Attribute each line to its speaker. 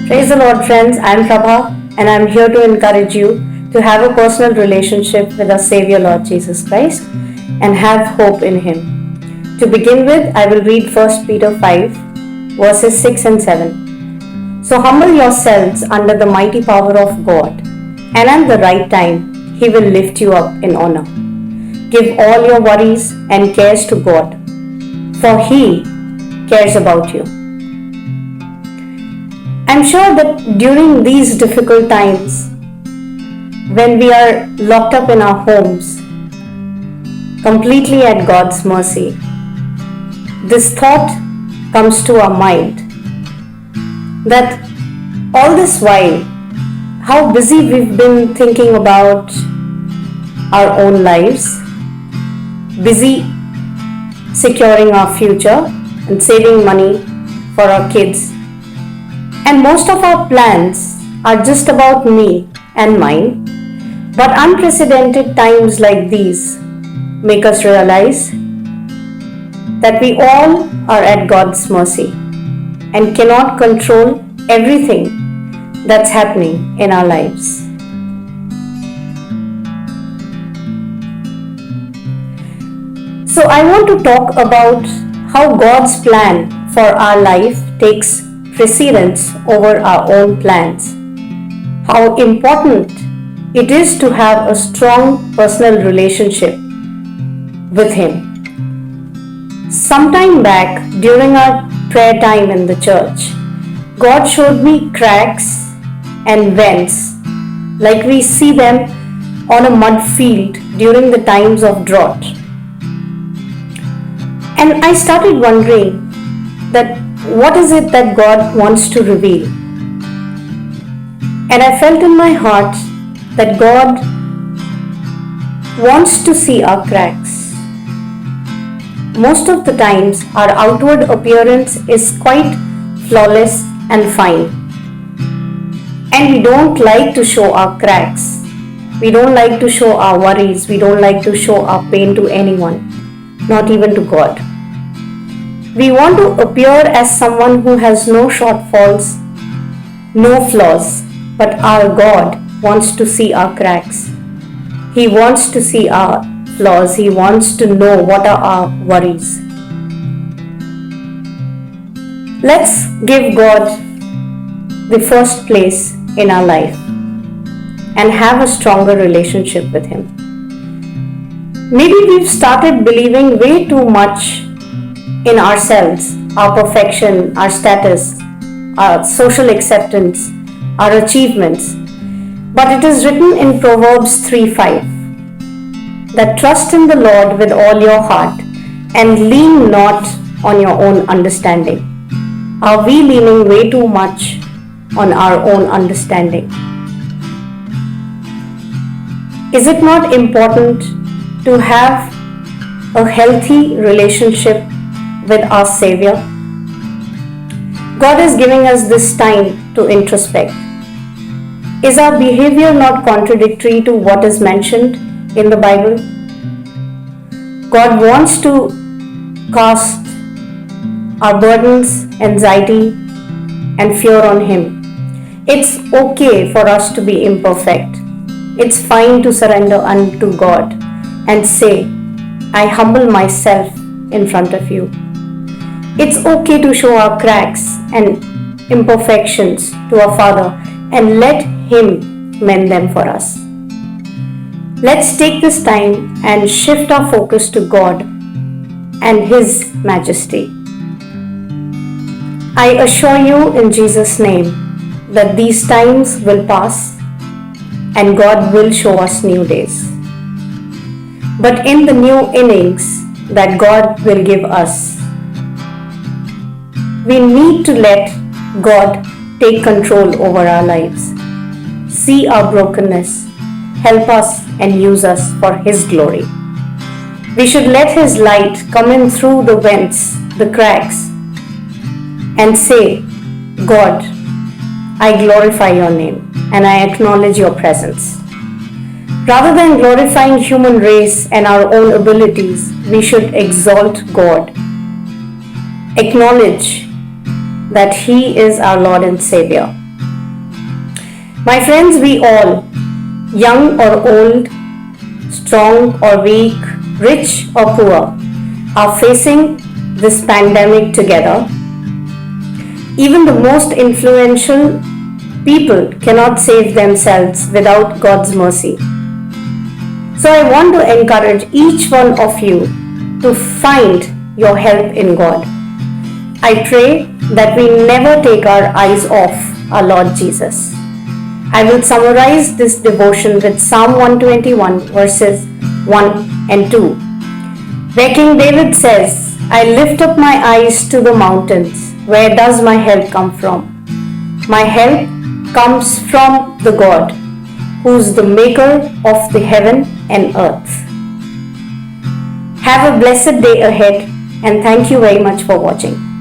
Speaker 1: Praise the Lord, friends. I'm Prabha, and I'm here to encourage you to have a personal relationship with our Savior Lord Jesus Christ and have hope in Him. To begin with, I will read 1 Peter 5, verses 6 and 7. So humble yourselves under the mighty power of God, and at the right time, He will lift you up in honor. Give all your worries and cares to God, for He cares about you. I'm sure that during these difficult times, when we are locked up in our homes, completely at God's mercy, this thought comes to our mind that all this while, how busy we've been thinking about our own lives, busy securing our future and saving money for our kids. And most of our plans are just about me and mine. But unprecedented times like these make us realize that we all are at God's mercy and cannot control everything that's happening in our lives. So I want to talk about how God's plan for our life takes precedence over our own plans. How important it is to have a strong personal relationship with Him. Sometime back during our prayer time in the church, God showed me cracks and vents like we see them on a mud field during the times of drought. And I started wondering that what is it that God wants to reveal? And I felt in my heart that God wants to see our cracks. Most of the times our outward appearance is quite flawless and fine. And we don't like to show our cracks. We don't like to show our worries. We don't like to show our pain to anyone, not even to God. We want to appear as someone who has no shortfalls, no flaws, but our God wants to see our cracks. He wants to see our flaws. He wants to know what are our worries. Let's give God the first place in our life and have a stronger relationship with Him. Maybe we've started believing way too much in ourselves, our perfection, our status, our social acceptance, our achievements. But it is written in Proverbs 3:5 that trust in the Lord with all your heart and lean not on your own understanding. Are we leaning way too much on our own understanding? Is it not important to have a healthy relationship with our Savior? God is giving us this time to introspect. Is our behavior not contradictory to what is mentioned in the Bible? God wants to cast our burdens, anxiety, and fear on Him. It's okay for us to be imperfect. It's fine to surrender unto God and say, I humble myself in front of you. It's okay to show our cracks and imperfections to our Father and let Him mend them for us. Let's take this time and shift our focus to God and His majesty. I assure you in Jesus' name that these times will pass and God will show us new days. But in the new innings that God will give us, we need to let God take control over our lives, see our brokenness, help us and use us for His glory. We should let His light come in through the vents, the cracks, and say, God, I glorify your name and I acknowledge your presence. Rather than glorifying human race and our own abilities, we should exalt God. Acknowledge that He is our Lord and Savior My friends, we all, young or old, strong or weak, rich or poor, are facing this pandemic together. Even the most influential people cannot save themselves without God's mercy. So I want to encourage each one of you to find your help in God. I pray that we never take our eyes off our Lord Jesus. I will summarize this devotion with Psalm 121 verses 1 and 2, where King David says, I lift up my eyes to the mountains. Where does my help come from? My help comes from the God who is the maker of the heaven and earth. Have a blessed day ahead, and thank you very much for watching.